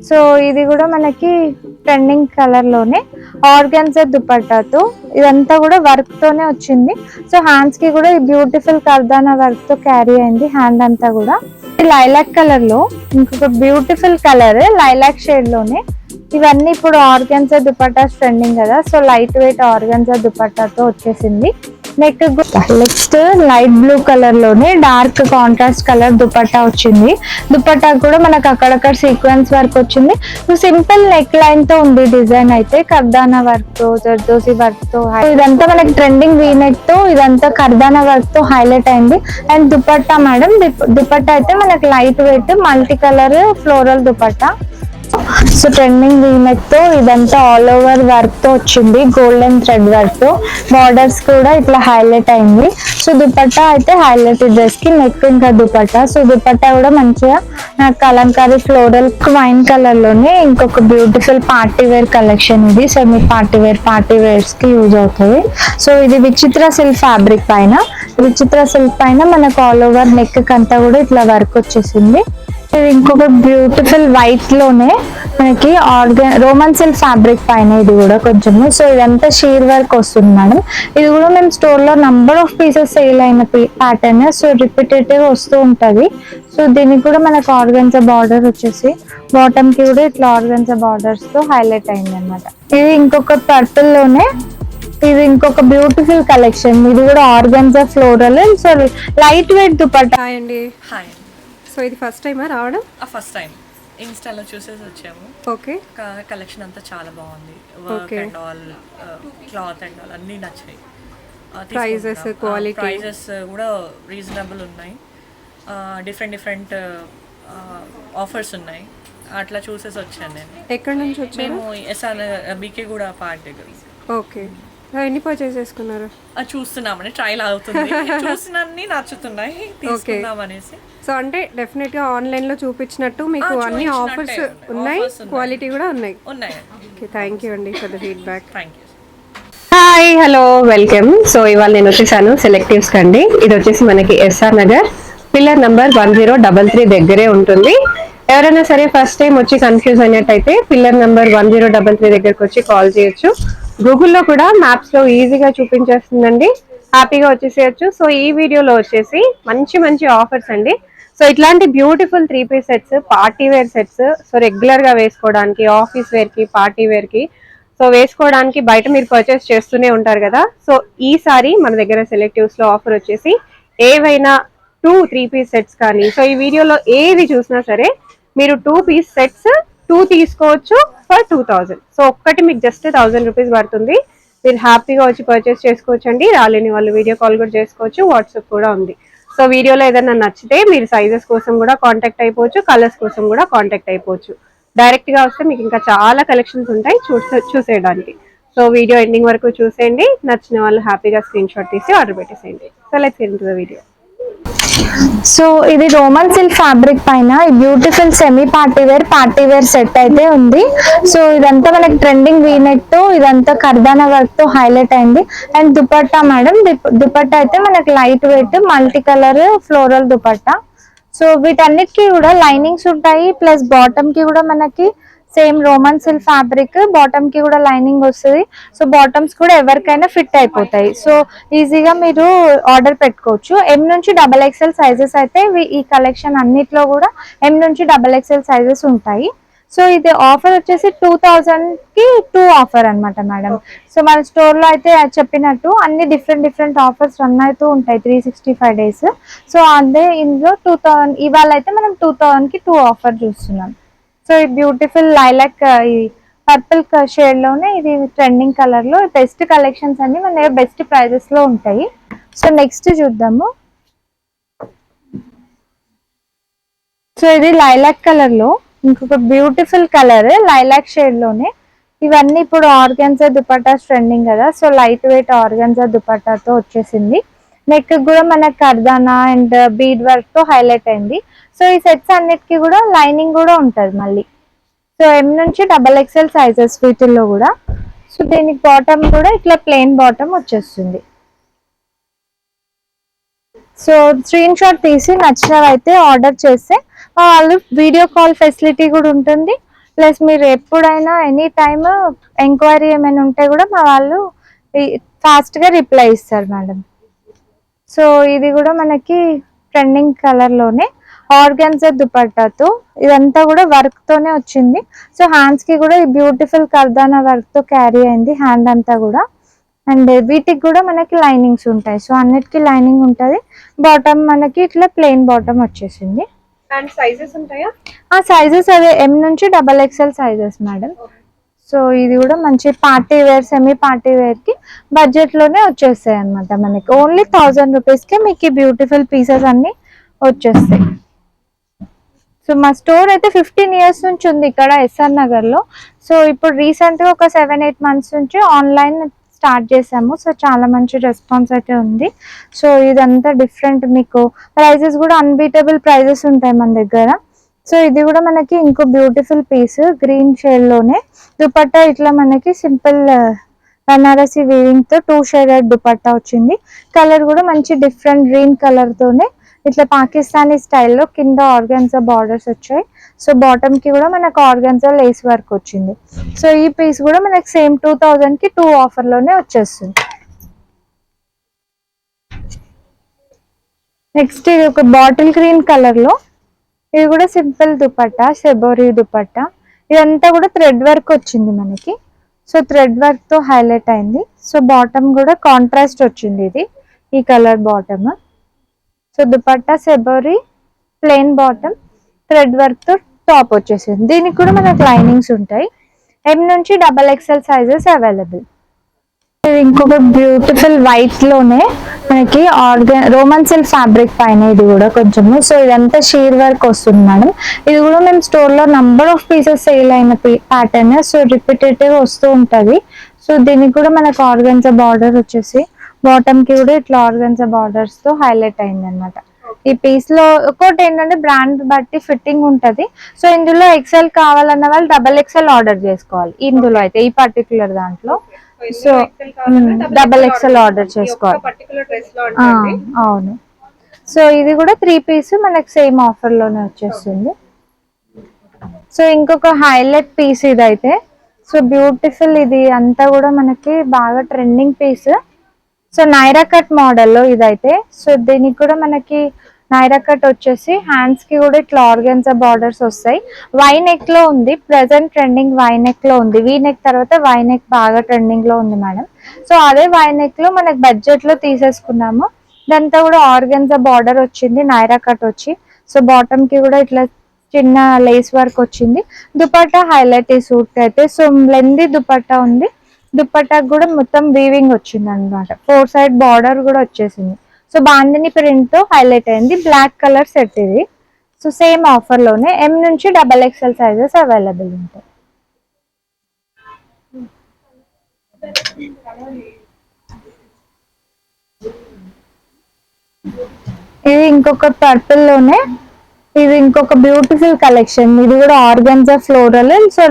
So ఇది కూడా మనకి ట్రెండింగ్ కలర్ లోనే ఆర్గాన్జా దుపట్టాతో ఇదంతా కూడా వర్క్ తోనే వచ్చింది. సో హ్యాండ్స్ కి కూడా బ్యూటిఫుల్ కర్దానా వర్క్ తో క్యారీ అయింది హ్యాండ్ అంతా కూడా. లైలాక్ కలర్ లో ఇంకొక బ్యూటిఫుల్ కలర్ లైలాక్ షేడ్ లోనే ఇవన్నీ ఇప్పుడు ఆర్గాన్జా దుపట్టాస్ ట్రెండింగ్ కదా, సో లైట్ వెయిట్ ఆర్గాన్జా దుపట్టాతో వచ్చేసింది. నెక్స్ట్ లైట్ బ్లూ కలర్ లోనే డార్క్ కాంట్రాస్ట్ కలర్ దుపట్టా వచ్చింది. దుపట్టా కూడా మనకు అక్కడక్కడ సీక్వెన్స్ వర్క్ వచ్చింది. సింపుల్ నెక్ లైన్ తో ఉంది డిజైన్ అయితే, కర్దానా వర్క్ తో జర్దోసి వర్క్ తో ఇదంతా మనకి ట్రెండింగ్ వీ నెక్ తో ఇదంతా కర్దానా వర్క్ తో హైలైట్ అయింది. అండ్ దుపట్టా మేడం, దుపట్టా అయితే మనకి light weight multi colour floral dupatta. So trending V neck తో ఇదంతా ఆల్ ఓవర్ వర్క్ తో వచ్చింది, గోల్డెన్ థ్రెడ్ వర్క్ తో బార్డర్స్ కూడా ఇట్లా హైలైట్ అయింది. సో దుపట్టా అయితే హైలైట్ డ్రెస్ కి నెక్ ఇంకా దుపట్టా. సో దుపట్టా కూడా మంచిగా కలంకారీ ఫ్లోరల్ వైన్ కలర్ లోనే ఇంకొక బ్యూటిఫుల్ పార్టీ వేర్ కలెక్షన్ ఇది. సెమీ పార్టీ వేర్స్ కి యూజ్ అవుతుంది. సో ఇది విచిత్ర సిల్క్ ఫ్యాబ్రిక్ పైన, విచిత్ర సిల్క్ పైన మనకు ఆల్ ఓవర్ నెక్ అంతా కూడా ఇట్లా వర్క్ వచ్చేసింది. ఇది ఇంకొక బ్యూటిఫుల్ వైట్ లోనే మనకి రోమన్ సిల్క్ ఫ్యాబ్రిక్ పైన ఇది కూడా కొంచెము. సో ఇదంతా షీర్ వర్క్ వస్తుంది మేడం. ఇది కూడా మేము స్టోర్ లో నంబర్ ఆఫ్ పీసెస్ సేల్ అయిన ప్యాటర్న్, సో రిపీటేటివ్ వస్తూ ఉంటది. సో దీనికి కూడా మనకు ఆర్గన్జా బార్డర్ వచ్చేసి బాటమ్ కి కూడా ఇట్లా ఆర్గన్జా బార్డర్స్ తో హైలైట్ అయింది అనమాట. ఇది ఇంకొక పర్పుల్ లోనే ఇది ఇంకొక బ్యూటిఫుల్ కలెక్షన్. ఇది కూడా organza floral, so light weight dupatta. Hi అండి. హాయ్. సో ఇది ఫస్ట్ టైమా రావడం? ఫస్ట్ టైం ఇన్స్టాలో చూసేసి వచ్చాము. ఓకే. కలెక్షన్ అంతా చాలా బాగుంది, work and all, cloth and all అన్నీ నచ్చాయి. ప్రైజెస్, క్వాలిటీ, ప్రైజెస్ కూడా రీజనబుల్ ఉన్నాయి. డిఫరెంట్ ఆఫర్స్ ఉన్నాయి. అట్లా చూసేసి వచ్చాను నేను. ఎక్కడి నుంచి వచ్చాను? మేము ఎస్ఆర్ బీకే కూడా పార్క్ దగ్గర. ఓకే. ఎన్ని పర్చేస్ చేసుకున్నారు? చూస్తున్నామని, ట్రైల్ అవుతుంది, చూసినన్ని నచ్చుతున్నాయి, తీసుకుందామనేసి. సో అంటే డెఫినెట్ గా ఆన్లైన్ లో చూపించినట్టు మీకు అన్ని ఆఫర్స్ ఉన్నాయి, క్వాలిటీ కూడా ఉన్నాయి. ఓకే, థ్యాంక్ యూ అండి for the feedback. Thank you. Hi, hello, welcome. So ఇవాళ నేను వచ్చేసాను సెలెక్టివ్స్ కండి. ఇది వచ్చేసి మనకి ఎస్ఆర్ నగర్ పిల్లర్ నంబర్ 1033 దగ్గరే ఉంటుంది. ఎవరైనా సరే ఫస్ట్ టైం వచ్చి కన్ఫ్యూజ్ అయినట్టయితే పిల్లర్ నెంబర్ 1033 దగ్గరకు వచ్చి కాల్ చేయొచ్చు. గూగుల్లో కూడా మ్యాప్స్ లో ఈజీగా చూపించేస్తుందండి, హ్యాపీగా వచ్చేసేయచ్చు. సో ఈ వీడియోలో వచ్చేసి మంచి ఆఫర్స్ అండి. సో ఇట్లాంటి beautiful 3 piece sets, party wear sets, so regular గా వేసుకోవడానికి, ఆఫీస్ వేర్ కి, పార్టీ వేర్ కి, సో వేసుకోవడానికి బయట మీరు పర్చేస్ చేస్తూనే ఉంటారు కదా. సో ఈసారి మన దగ్గర సెలెక్టివ్స్ లో ఆఫర్ వచ్చేసి ఏవైనా 2-3 పీస్ సెట్స్ కానీ, సో ఈ వీడియోలో ఏవి చూసినా సరే మీరు 2 పీస్ సెట్స్ 2 తీసుకోవచ్చు ఫర్ 2000. సో ఒక్కటి మీకు జస్ట్ 1000 రూపీస్ పడుతుంది. మీరు హ్యాపీగా వచ్చి పర్చేస్ చేసుకోవచ్చు అండి. రాలేని వాళ్ళు వీడియో కాల్ కూడా చేసుకోవచ్చు, వాట్సాప్ కూడా ఉంది. సో వీడియోలో ఏదైనా నచ్చితే మీరు సైజెస్ కోసం కూడా కాంటాక్ట్ అయిపోవచ్చు, కలర్స్ కోసం కూడా కాంటాక్ట్ అయిపోవచ్చు. డైరెక్ట్ గా వస్తే మీకు ఇంకా చాలా కలెక్షన్స్ ఉంటాయి చూసేయడానికి. సో వీడియో ఎండింగ్ వరకు చూసేయండి. నచ్చిన వాళ్ళు హ్యాపీగా స్క్రీన్ షాట్ తీసి ఆర్డర్ పెట్టేసేయండి. So let's get into the video. So ఇది రోమన్ సిల్క్ ఫ్యాబ్రిక్ పైన beautiful semi party wear set అయితే ఉంది. సో ఇదంతా మనకి ట్రెండింగ్ వీ నెక్ తో ఇదంతా కర్దానా వర్క్ తో హైలైట్ అయింది. అండ్ దుపట్టా మేడం, దుపట్టా అయితే మనకి light weight multi colour floral dupatta. So వీటన్నిటికీ కూడా లైనింగ్స్ ఉంటాయి, ప్లస్ బాటమ్ కి కూడా మనకి same Roman silk fabric, bottom కి కూడా లైనింగ్ వస్తుంది. సో బాటమ్స్ కూడా ఎవరికైనా ఫిట్ అయిపోతాయి. సో ఈజీగా మీరు ఆర్డర్ పెట్టుకోవచ్చు. M నుంచి XXL సైజెస్ అయితే ఈ కలెక్షన్ అన్నిట్లో కూడా M నుంచి XXL సైజెస్ ఉంటాయి. సో ఇది ఆఫర్ వచ్చేసి 2000 కి 2 ఆఫర్ అనమాట మేడం. సో మన స్టోర్ లో అయితే చెప్పినట్టు అన్ని డిఫరెంట్ ఆఫర్స్ రన్ అవుతూ ఉంటాయి 365 డేస్. సో అదే ఇందులో 2000 ఇవాళ అయితే మనం 2000 కి 2 ఆఫర్ చూస్తున్నాం. సో ఈ బ్యూటిఫుల్ లైలాక్ ఈ పర్పుల్ షేడ్ లోనే ఇది ట్రెండింగ్ కలర్ లో బెస్ట్ కలెక్షన్స్ అన్ని మన దగ్గర బెస్ట్ ప్రైజెస్ లో ఉంటాయి. సో నెక్స్ట్ చూద్దాము. సో ఇది లైలాక్ కలర్ లో ఇంకొక బ్యూటిఫుల్ కలర్ లైలాక్ షేడ్ లోనే ఇవన్నీ ఇప్పుడు ఆర్గాన్జా దుపట్టాస్ ట్రెండింగ్ కదా. సో లైట్ వెయిట్ ఆర్గాన్జా దుపట్టాతో వచ్చేసింది. నెక్ కూడా మనకు కర్దానా అండ్ బీడ్ వర్క్ తో హైలైట్ అయింది. సో ఈ సెట్స్ అన్నిటికీ కూడా లైనింగ్ కూడా ఉంటుంది మళ్ళీ. సో M నుంచి XXL సైజెస్ వీటిల్లో కూడా. సో దీనికి బాటమ్ కూడా ఇట్లా ప్లెయిన్ బాటమ్ వచ్చేస్తుంది. సో స్క్రీన్ షాట్ తీసి నచ్చినవైతే ఆర్డర్ చేస్తే వాళ్ళు వీడియో కాల్ ఫెసిలిటీ కూడా ఉంటుంది. ప్లస్ మీరు ఎప్పుడైనా ఎనీ టైమ్ ఎంక్వైరీ ఏమైనా ఉంటే కూడా మా వాళ్ళు ఫాస్ట్గా రిప్లై ఇస్తారు మేడం. సో ఇది కూడా మనకి ట్రెండింగ్ కలర్లోనే ఆర్గాన్జా దుపట్టాతో, ఇదంతా కూడా వర్క్తోనే వచ్చింది. సో హ్యాండ్స్కి కూడా ఈ బ్యూటిఫుల్ కర్దానా వర్క్తో క్యారీ అయింది హ్యాండ్ అంతా కూడా. అండ్ వీటికి కూడా మనకి లైనింగ్స్ ఉంటాయి. సో అన్నిటికీ లైనింగ్ ఉంటుంది. బాటమ్ మనకి ఇట్లా ప్లెయిన్ బాటమ్ వచ్చేసింది. అండ్ సైజెస్ ఉంటాయా? ఆ సైజెస్ అదే M నుంచి XXL సైజెస్ మేడం. సో ఇది కూడా మంచి పార్టీ వేర్, సెమీ పార్టీ వేర్కి బడ్జెట్లోనే వచ్చేస్తాయి అనమాట. మనకి ఓన్లీ 1000 రూపీస్కి మీకు బ్యూటిఫుల్ పీసెస్ అన్నీ వచ్చేస్తాయి. సో మా స్టోర్ అయితే 15 ఇయర్స్ నుంచి ఉంది ఇక్కడ SR నగర్లో. సో ఇప్పుడు రీసెంట్గా ఒక 7-8 మంత్స్ నుంచి ఆన్లైన్ స్టార్ట్ చేసాము. సో చాలా మంచి రెస్పాన్స్ అయితే ఉంది. సో ఇదంతా డిఫరెంట్, మీకు ప్రైజెస్ కూడా అన్బీటబుల్ ప్రైజెస్ ఉంటాయి మన దగ్గర. సో ఇది కూడా మనకి ఇంకో బ్యూటిఫుల్ పీస్ గ్రీన్ షేడ్లోనే దుపట్టా, ఇట్లా మనకి సింపుల్ బనారసి వీవింగ్తో 2 షేడెడ్ దుపట్టా వచ్చింది. కలర్ కూడా మంచి డిఫరెంట్ గ్రీన్ కలర్తోనే ఇట్లా పాకిస్తానీ స్టైల్లో కింద ఆర్గాన్జా బార్డర్స్ వచ్చాయి. సో బాటమ్కి కూడా మనకు ఆర్గాన్జా లేస్ వర్క్ వచ్చింది. సో ఈ పీస్ కూడా మనకి సేమ్ 2000కి 2 ఆఫర్లోనే వచ్చేస్తుంది. నెక్స్ట్ ఇది ఒక బాటిల్ గ్రీన్ కలర్లో, ఇది కూడా సింపుల్ దుపట్టా, సెబోరీ దుపట్టా. ఇదంతా కూడా థ్రెడ్ వర్క్ వచ్చింది మనకి. సో థ్రెడ్ వర్క్తో హైలైట్ అయింది. సో బాటమ్ కూడా కాంట్రాస్ట్ వచ్చింది, ఇది ఈ కలర్ బాటమ్. సో దుపట్టా సెబోరీ, ప్లెయిన్ బాటమ్, థ్రెడ్ వర్క్తో టాప్ వచ్చేసింది. దీనికి కూడా మనకు లైనింగ్స్ ఉంటాయి. M నుంచి XXL సైజెస్ అవైలబుల్. ఇది ఇంకొక బ్యూటిఫుల్ వైట్లోనే మనకి రోమన్ సిల్క్ ఫ్యాబ్రిక్ పైన ఇది కూడా కొంచెము. సో ఇదంతా షీర్ వర్క్ వస్తుంది మేడం. ఇది కూడా మేము స్టోర్లో నంబర్ ఆఫ్ పీసెస్ సేల్ అయిన ప్యాటర్న్. సో రిపీటేటివ్ వస్తూ ఉంటుంది. సో దీనికి కూడా మనకు ఆర్గాన్జా బార్డర్ వచ్చేసి బాటమ్కి కూడా ఇట్లా ఆర్గాన్జా బార్డర్స్తో హైలైట్ అయింది అనమాట. ఈ పీస్లో ఒకటి ఏంటంటే బ్రాండ్ బట్టి ఫిట్టింగ్ ఉంటుంది. సో ఇందులో XL కావాలన్న వాళ్ళు XXL ఆర్డర్ చేసుకోవాలి. ఇందులో అయితే ఈ పర్టికులర్ దాంట్లో సో XXL ఆర్డర్ చేసుకోవాలి. అవును. సో ఇది కూడా 3 పీస్ మనకి సేమ్ ఆఫర్ లోనే వచ్చేస్తుంది. సో ఇంకొక హైలైట్ పీస్ ఇదైతే, సో బ్యూటిఫుల్, ఇది అంతా కూడా మనకి బాగా trending piece. So Naira cut మోడల్లో ఇదైతే. సో దీనికి కూడా మనకి నైరా కట్ వచ్చేసి హ్యాండ్స్ కి కూడా ఇట్లా ఆర్గాన్జా బార్డర్స్ వస్తాయి. వై నెక్ లో ఉంది, ప్రెసెంట్ ట్రెండింగ్ వై నెక్ లో ఉంది. వీ నెక్ తర్వాత వై నెక్ బాగా ట్రెండింగ్ లో ఉంది మేడం. సో అదే వై నెక్ లో మనకి బడ్జెట్ లో తీసేసుకున్నాము. దాంతో కూడా ఆర్గాన్జా బార్డర్ వచ్చింది, నైరా కట్ వచ్చి. సో బాటమ్ కి కూడా ఇట్లా చిన్న లేస్ వర్క్ వచ్చింది. దుపట్టా హైలైట్ ఈ సూట్ అయితే. సో లెందీ దుపట్టా ఉంది. దుపట్టాకు కూడా మొత్తం వీవింగ్ వచ్చింది అనమాట. 4 సైడ్ బార్డర్ కూడా వచ్చేసింది. సో బాందిని ప్రింట్ తో హైలైట్ అయింది. బ్లాక్ కలర్ సెట్ ఇది. సో సేమ్ ఆఫర్ లోనే M నుంచి XXL సైజెస్ అవైలబుల్ ఉంటాయి. ఇది ఇంకొక పర్పుల్ లోనే, ఇది ఇంకొక బ్యూటిఫుల్ కలెక్షన్. ఇది కూడా organza floral. So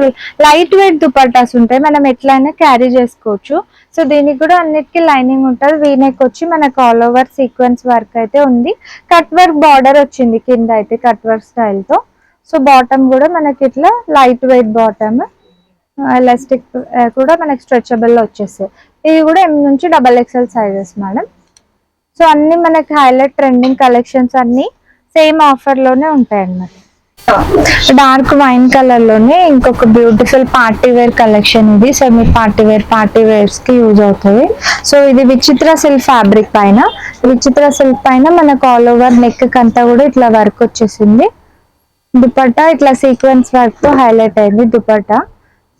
light weight dupattas ఉంటాయి, మనం ఎట్లయినా క్యారీ చేసుకోవచ్చు. సో దీనికి కూడా అన్నిటికీ లైనింగ్ ఉంటుంది. వీనెక్ వచ్చి మనకు ఆల్ ఓవర్ సీక్వెన్స్ వర్క్ అయితే ఉంది. కట్ వర్క్ బార్డర్ వచ్చింది కింద అయితే కట్ వర్క్ స్టైల్తో. సో బాటమ్ కూడా మనకి ఇట్లా లైట్ వెయిట్ బాటమ్, ఎలాస్టిక్ కూడా మనకి స్ట్రెచబుల్ వచ్చేస్తాయి. ఇది కూడా M నుంచి XXL సైజెస్ మేడం. సో అన్ని మనకి హైలైట్ ట్రెండింగ్ కలెక్షన్స్ అన్ని సేమ్ ఆఫర్ లోనే ఉంటాయి అన్నమాట. డార్క్ వైన్ కలర్ లోనే ఇంకొక బ్యూటిఫుల్ పార్టీ వేర్ కలెక్షన్ ఇది. Semi party wear, party wears కి యూజ్ అవుతుంది. సో ఇది విచిత్ర సిల్క్ ఫ్యాబ్రిక్ పైన, విచిత్ర సిల్క్ పైన మనకు ఆల్ ఓవర్ నెక్ అంతా కూడా ఇట్లా వర్క్ వచ్చేసింది. దుపట్టా ఇట్లా సీక్వెన్స్ వర్క్ తో హైలైట్ అయింది. దుపట్టా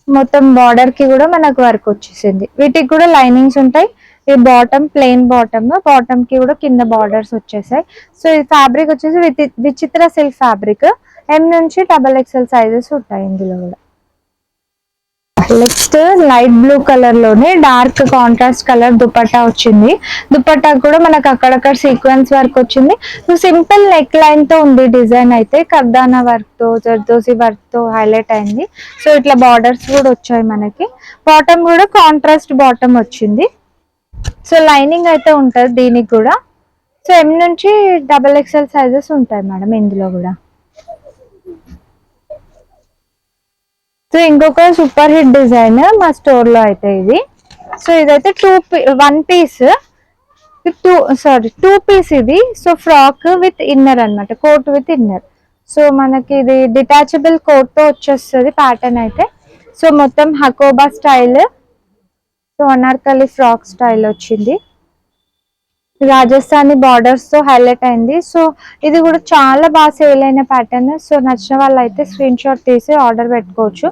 మొత్తం బార్డర్ కి కూడా మనకు వర్క్ వచ్చేసింది. వీటికి కూడా లైనింగ్స్ ఉంటాయి. ఈ బాటమ్ ప్లెయిన్ బాటమ్, బాటమ్ కి కూడా కింద బార్డర్స్ వచ్చేసాయి. సో ఈ ఫ్యాబ్రిక్ వచ్చేసి విచిత్ర సిల్క్ ఫ్యాబ్రిక్. M నుంచి XXL సైజెస్ ఉంటాయి ఇందులో కూడా. నెక్స్ట్ లైట్ బ్లూ కలర్ లోనే డార్క్ కాంట్రాస్ట్ కలర్ దుపట్టా వచ్చింది. దుపట్టా కూడా మనకు అక్కడక్కడ సీక్వెన్స్ వర్క్ వచ్చింది. సింపుల్ నెక్ లైన్ తో ఉంది డిజైన్ అయితే. కర్దానా వర్క్ తో, జర్దోసి వర్క్ తో హైలైట్ అయింది. సో ఇట్లా బార్డర్స్ కూడా వచ్చాయి మనకి. బాటమ్ కూడా కాంట్రాస్ట్ బాటమ్ వచ్చింది. సో లైనింగ్ అయితే ఉంటుంది దీనికి కూడా. సో M నుంచి XXL సైజెస్ ఉంటాయి మేడం ఇందులో కూడా. సో ఇంకొక సూపర్ హిట్ డిజైన్ మా స్టోర్ లో అయితే ఇది. సో ఇదైతే 1 పీస్, 2 పీస్ ఇది. సో ఫ్రాక్ విత్ ఇన్నర్ అన్నమాట, కోట్ విత్ ఇన్నర్. సో మనకి ఇది డిటాచబుల్ కోట్ తో వచ్చేస్తుంది ప్యాటర్న్ అయితే. సో మొత్తం Hakoba style, so Anarkali frock style వచ్చింది. రాజస్థానీ బార్డర్స్ తో హైలైట్ అయింది. సో ఇది కూడా చాలా బాగా సేల్ అయిన ప్యాటర్న్. సో నచ్చిన వాళ్ళు అయితే స్క్రీన్ షాట్ తీసి ఆర్డర్ పెట్టుకోవచ్చు.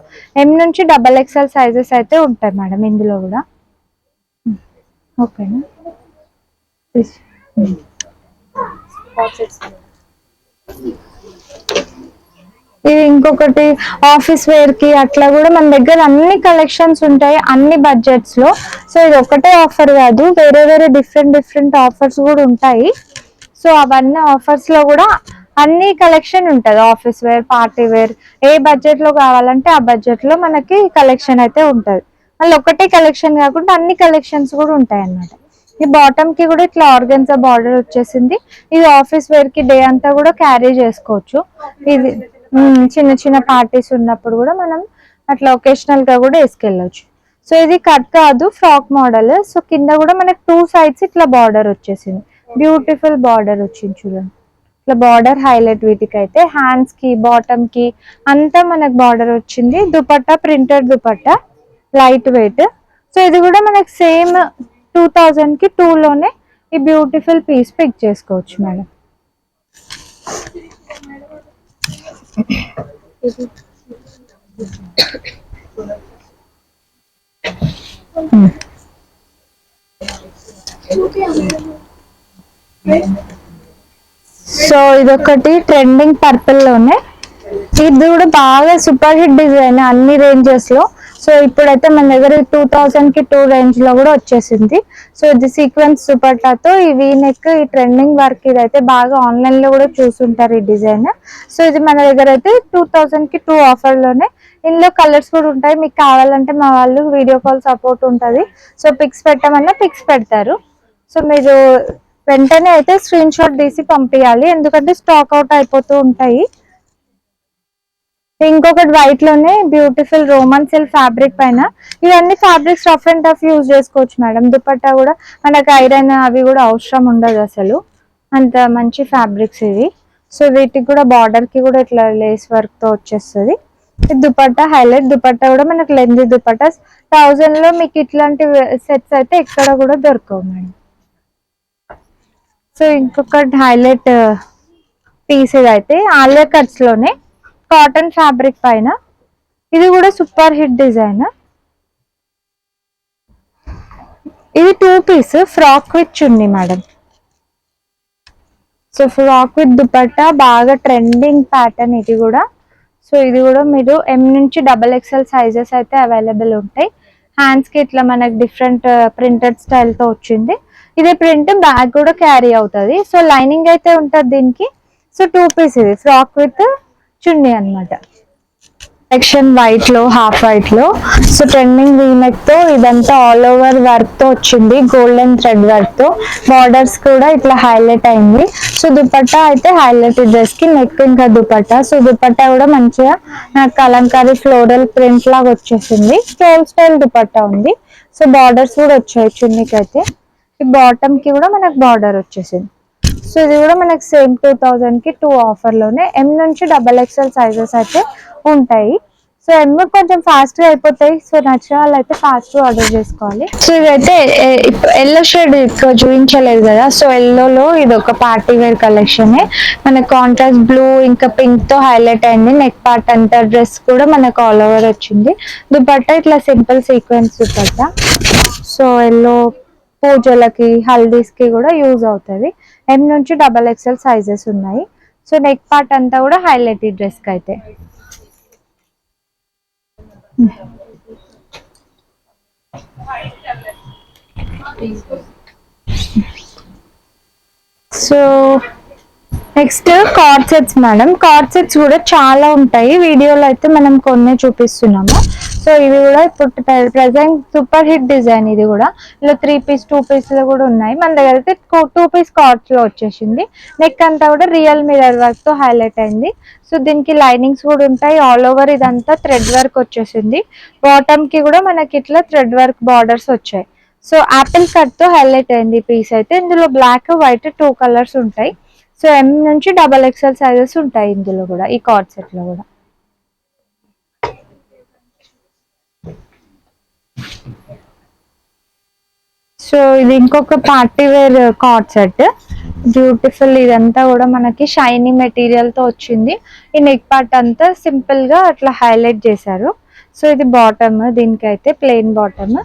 M నుంచి XXL సైజెస్ అయితే ఉంటాయి మేడం ఇందులో కూడా. ఓకేనా, ఇది ఇంకొకటి ఆఫీస్ వేర్ కి అట్లా కూడా మన దగ్గర అన్ని కలెక్షన్స్ ఉంటాయి అన్ని బడ్జెట్స్ లో. సో ఇది ఒకటే ఆఫర్ కాదు, వేరే వేరే డిఫరెంట్ ఆఫర్స్ కూడా ఉంటాయి. సో అవన్నీ ఆఫర్స్ లో కూడా అన్ని కలెక్షన్ ఉంటుంది. ఆఫీస్ వేర్, పార్టీ వేర్, ఏ బడ్జెట్ లో కావాలంటే ఆ బడ్జెట్ లో మనకి కలెక్షన్ అయితే ఉంటుంది. మళ్ళీ ఒకటే కలెక్షన్ కాకుండా అన్ని కలెక్షన్స్ కూడా ఉంటాయి అన్నమాట. ఈ బాటమ్ కి కూడా ఇట్లా ఆర్గన్జా బార్డర్ వచ్చేసింది. ఇది ఆఫీస్ వేర్ కి డే అంతా కూడా క్యారీ చేసుకోవచ్చు. ఇది చిన్న చిన్న పార్టీస్ ఉన్నప్పుడు కూడా మనం అట్లా ఒకేషనల్ గా కూడా వేసుకెళ్ళచ్చు. సో ఇది కట్ కాదు, ఫ్రాక్ మోడల్. సో కింద కూడా మనకి 2 సైడ్స్ ఇట్లా బార్డర్ వచ్చేసింది, బ్యూటిఫుల్ బార్డర్ వచ్చింది చూడండి. ఇట్లా బార్డర్ హైలైట్ వీటికి అయితే. హ్యాండ్స్ కి బాటమ్ కి అంతా మనకు బార్డర్ వచ్చింది. Dupatta printed dupatta, light weight. So ఇది కూడా మనకి సేమ్ 2000 కి 2 లోనే ఈ బ్యూటిఫుల్ పీస్ పిక్ చేసుకోవచ్చు మేడం. సో ఇదొకటి ట్రెండింగ్ పర్పుల్ లోనే, ఇది కూడా బాగా సూపర్ హిట్ డిజైన్ అన్ని రేంజెస్ లో. సో ఇప్పుడైతే మన దగ్గర 2000 కి 2 రేంజ్ లో కూడా వచ్చేసింది. సో ఇది సీక్వెన్స్ దుపట్టాతో ఈ వీ నెక్, ఈ ట్రెండింగ్ వర్క్, ఇదైతే బాగా ఆన్లైన్ లో కూడా చూసుంటారు ఈ డిజైన్. సో ఇది మన దగ్గర అయితే 2000 కి 2 ఆఫర్ లోనే. ఇందులో కలర్స్ కూడా ఉంటాయి, మీకు కావాలంటే మా వాళ్ళు వీడియో కాల్ సపోర్ట్ ఉంటుంది. సో పిక్స్ పెట్టమన్నా పిక్స్ పెడతారు. సో మీరు వెంటనే అయితే స్క్రీన్ షాట్ తీసి పంపించాలి, ఎందుకంటే స్టాక్ అవుట్ అయిపోతూ ఉంటాయి. ఇంకొకటి వైట్ లోనే బ్యూటిఫుల్ రోమన్ సిల్క్ ఫ్యాబ్రిక్ పైన. ఇవన్నీ fabrics rough and tough use చేసుకోవచ్చు మేడం. దుపట్టా కూడా మనకు ఐరన్ అవి కూడా అవసరం ఉండదు అసలు, అంత మంచి ఫ్యాబ్రిక్స్ ఇవి. సో వీటికి కూడా బార్డర్ కి కూడా ఇట్లా లేస్ వర్క్ తో వచ్చేస్తుంది. దుపట్టా హైలైట్, దుపట్టా కూడా మనకు లెంత్ దుపట్టా. 1000 లో మీకు ఇట్లాంటి సెట్స్ అయితే ఎక్కడ కూడా దొరకవు మేడం. సో ఇంకొకటి హైలైట్ పీస్ అయితే ఆలియా కట్స్ లోనే కాటన్ ఫ్యాబ్రిక్ పైన. ఇది కూడా సూపర్ హిట్ డిజైన్. ఇది 2 piece frock with chunni madam. So frock with dupatta, బాగా ట్రెండింగ్ ప్యాటర్న్ ఇది కూడా. సో ఇది కూడా మీరు M నుంచి XXL సైజెస్ అయితే అవైలబుల్ ఉంటాయి. హ్యాండ్స్ కి ఇట్లా మనకి డిఫరెంట్ ప్రింటెడ్ స్టైల్ తో వచ్చింది. ఇదే ప్రింట్ బ్యాగ్ కూడా క్యారీ అవుతుంది. సో లైనింగ్ అయితే ఉంటుంది దీనికి. సో 2 పీస్ ఇది ఫ్రాక్ విత్ చున్నీ అన్నమాట. సెక్షన్ వైట్ లో, హాఫ్ వైట్ లో. సో ట్రెండింగ్ వీనెక్ తో ఇదంతా ఆల్ ఓవర్ వర్క్ తో వచ్చింది, గోల్డెన్ థ్రెడ్ వర్క్ తో. బార్డర్స్ కూడా ఇట్లా హైలైట్ అయింది. సో దుపట్టా అయితే హైలైట్ డ్రెస్ కి నెక్ ఇంకా దుపట్టా. సో దుపట్టా కూడా మంచిగా నాకు కలంకారీ ఫ్లోరల్ ప్రింట్ లాగా వచ్చేసింది. స్టోల్ స్టైల్ దుపట్టా ఉంది. సో బార్డర్స్ కూడా వచ్చాయి చున్నీకి అయితే. ఈ బాటమ్ కి కూడా మనకు బార్డర్ వచ్చేసింది. సో ఇది కూడా మనకి సేమ్ 2000 కి 2 ఆఫర్ లోనే. M నుంచి XXL సైజెస్ అయితే ఉంటాయి. సో M కొంచెం ఫాస్ట్ గా అయిపోతాయి. సో నచ్చిన వాళ్ళు అయితే ఫాస్ట్ గా ఆర్డర్ చేసుకోవాలి. సో ఇదైతే ఎల్లో షేడ్ చూపించలేదు కదా, సో ఎల్లోలో ఇది ఒక పార్టీ వేర్ కలెక్షన్. మనకి కాంట్రాస్ట్ బ్లూ ఇంకా పింక్ తో హైలైట్ అయింది. నెక్ పార్ట్ అంతా డ్రెస్ కూడా మనకు ఆల్ ఓవర్ వచ్చింది. దుపట్టా ఇట్లా simple sequence dupatta. So yellow పూజలకి, హల్దీస్ కి కూడా యూజ్ అవుతుంది. M నుంచి XXL సైజెస్ ఉన్నాయి. సో నెక్ పార్ట్ అంతా కూడా హైలైట్ ఈ డ్రెస్ కి అయితే. So next card sets madam. Card sets కూడా చాలా ఉంటాయి, వీడియోలో అయితే మనం కొన్ని చూపిస్తున్నాము. సో ఇవి కూడా ఇప్పుడు ప్రెసెంట్ సూపర్ హిట్ డిజైన్. ఇది కూడా ఇలా 3 పీస్ 2 పీస్ లో కూడా ఉన్నాయి. మన దగ్గర అయితే 2 పీస్ కార్డ్స్ లో వచ్చేసింది. నెక్ అంతా కూడా రియల్ మిరర్ వర్క్ తో హైలైట్ అయింది. సో దీనికి లైనింగ్స్ కూడా ఉంటాయి. ఆల్ ఓవర్ ఇదంతా థ్రెడ్ వర్క్ వచ్చేసింది. బాటమ్ కి కూడా మనకి ఇట్లా థ్రెడ్ వర్క్ బార్డర్స్ వచ్చాయి. సో యాపిల్ కట్ తో హైలైట్ అయింది ఈ పీస్ అయితే. ఇందులో బ్లాక్ వైట్ 2 కలర్స్ ఉంటాయి. సో M నుంచి XXL సైజెస్ ఉంటాయి ఇందులో కూడా, ఈ కార్డ్ సెట్ లో కూడా. సో ఇది ఇంకొక party wear co-ord set, beautiful. ఇదంతా కూడా మనకి షైనీ మెటీరియల్ తో వచ్చింది. ఈ నెక్ పార్ట్ అంతా సింపుల్ గా అట్లా హైలైట్ చేశారు. సో ఇది బాటమ్, దీనికైతే ప్లెయిన్ బాటమ్.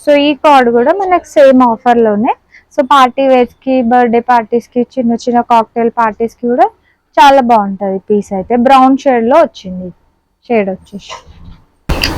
సో ఈ కార్డ్ కూడా మనకి సేమ్ ఆఫర్ లోనే. సో పార్టీ వేర్స్ కి, బర్త్డే పార్టీస్ కి, చిన్న చిన్న కాక్టైల్ పార్టీస్ కి కూడా చాలా బాగుంటది పీస్ అయితే. బ్రౌన్ షేడ్ లో వచ్చింది, షేడ్ వచ్చేసి.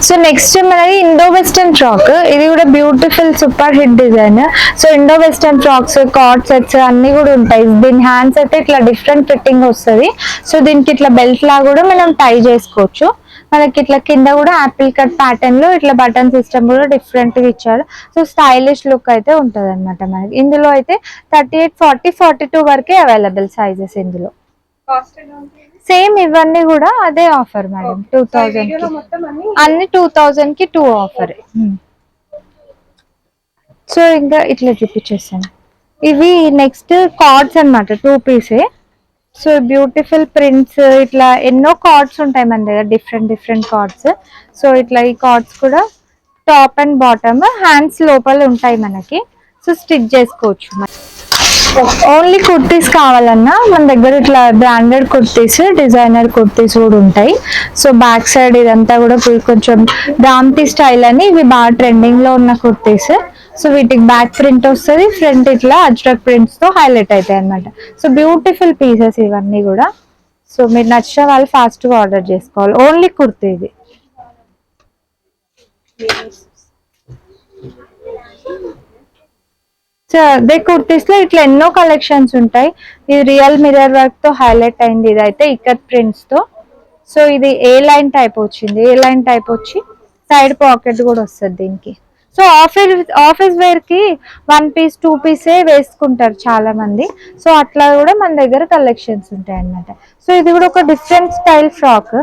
సో నెక్స్ట్ మనది ఇండో వెస్టర్న్ ఫ్రాక్. ఇది కూడా beautiful super hit design. So Indo western frocks, card sets అన్ని కూడా ఉంటాయి. దీని హ్యాండ్స్ అయితే ఇట్లా డిఫరెంట్ ఫిట్టింగ్ వస్తుంది. సో దీనికి ఇట్లా బెల్ట్ లా కూడా మనం టై చేసుకోవచ్చు. మనకి ఇట్లా కింద కూడా యాపిల్ కట్ ప్యాటర్న్ లో ఇట్లా బటన్ సిస్టమ్ కూడా డిఫరెంట్ గా ఇచ్చారు. సో స్టైలిష్ లుక్ అయితే ఉంటది అనమాట మనకి. ఇందులో అయితే 38, 40, 42 వరకే అవైలబుల్ సైజెస్ ఇందులో. సేమ్ ఇవన్నీ కూడా అదే ఆఫర్ మేడం. 2000 కి అన్ని 2000 కి 2 ఆఫర్. సో ఇంకా ఇట్లా చూపించేస్తాను. ఇవి నెక్స్ట్ కార్డ్స్ అన్నమాట, 2 పీసే. సో బ్యూటిఫుల్ ప్రింట్స్, ఇట్లా ఎన్నో కార్డ్స్ ఉంటాయి మన దగ్గర, డిఫరెంట్ కార్డ్స్. సో ఇట్లా ఈ కార్డ్స్ కూడా టాప్ అండ్ బాటమ్, హ్యాండ్స్ లోపల ఉంటాయి మనకి. సో స్టిచ్ చేసుకోవచ్చు. ఓన్లీ కుర్తీస్ కావాలన్నా మన దగ్గర ఇట్లా బ్రాండెడ్ కుర్తీస్, డిజైనర్ కుర్తీస్ కూడా ఉంటాయి. సో బ్యాక్ సైడ్ ఇదంతా కూడా కొంచెం దాంతి స్టైల్ అని, ఇవి బాగా ట్రెండింగ్ లో ఉన్న కుర్తీస్. సో వీటికి బ్యాక్ ప్రింట్ వస్తుంది, ఫ్రంట్ ఇట్లా అజ్రక్ ప్రింట్స్ తో హైలైట్ అవుతాయి అనమాట. సో బ్యూటిఫుల్ పీసెస్ ఇవన్నీ కూడా. సో మీరు నచ్చిన వాళ్ళు ఫాస్ట్ గా ఆర్డర్ చేసుకోవాలి. ఓన్లీ కుర్తీ ఇది. సో అదే కుర్తీస్ లో ఇట్లా ఎన్నో కలెక్షన్స్ ఉంటాయి. ఇది రియల్ మిరర్ వర్క్ తో హైలైట్ అయింది. ఇదైతే ఇక్కత్ ప్రింట్స్ తో. సో ఇది ఏ లైన్ టైప్ వచ్చింది, ఏ లైన్ టైప్ వచ్చి సైడ్ పాకెట్ కూడా వస్తుంది దీనికి. సో ఆఫీస్ వేర్ కి 1 పీస్ 2 పీసే వేసుకుంటారు చాలా మంది. సో అట్లా కూడా మన దగ్గర కలెక్షన్స్ ఉంటాయి అన్నమాట. సో ఇది కూడా ఒక డిఫరెంట్ స్టైల్ ఫ్రాక్.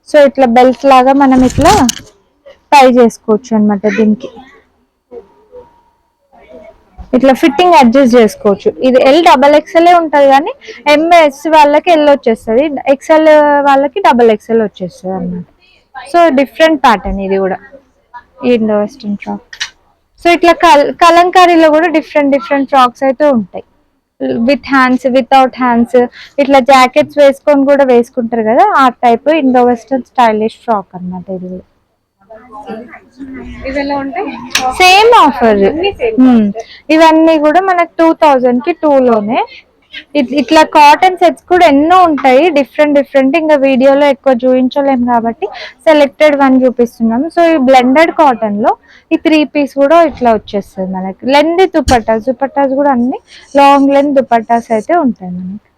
సో ఇట్లా బెల్ట్ లాగా మనం ఇట్లా టై చేసుకోవచ్చు అనమాట. దీనికి ఇట్లా ఫిట్టింగ్ అడ్జస్ట్ చేసుకోవచ్చు. ఇది XXL ఉంటది కానీ MS వాళ్ళకి L వచ్చేస్తుంది, XL వాళ్ళకి XXL వచ్చేస్తుంది అన్నమాట. సో డిఫరెంట్ ప్యాటర్న్ ఇది కూడా, ఇండో వెస్టర్న్ ఫ్రాక్. సో ఇట్లా కలంకారీలో కూడా డిఫరెంట్ ఫ్రాక్స్ అయితే ఉంటాయి. విత్ హ్యాండ్స్, వితౌట్ హ్యాండ్స్, ఇట్లా జాకెట్స్ వేసుకొని కూడా వేసుకుంటారు కదా, ఆ type Indo western stylish frock అన్నమాట ఇది కూడా. Same offer. ఇవన్నీ కూడా మనకు 2000 కి 2 లోనే. ఇట్లా కాటన్ సెట్స్ కూడా ఎన్నో ఉంటాయి, డిఫరెంట్. ఇంకా వీడియోలో ఎక్కువ చూపించలేము కాబట్టి సెలెక్టెడ్ 1 చూపిస్తున్నాము. సో ఈ బ్లెండెడ్ కాటన్ లో ఈ 3 పీస్ కూడా ఇట్లా వచ్చేస్తుంది మనకి. లెంత్ దుపట్టాస్ కూడా అన్ని లాంగ్ లెంత్ దుపట్టాస్ అయితే ఉంటాయి మనకి.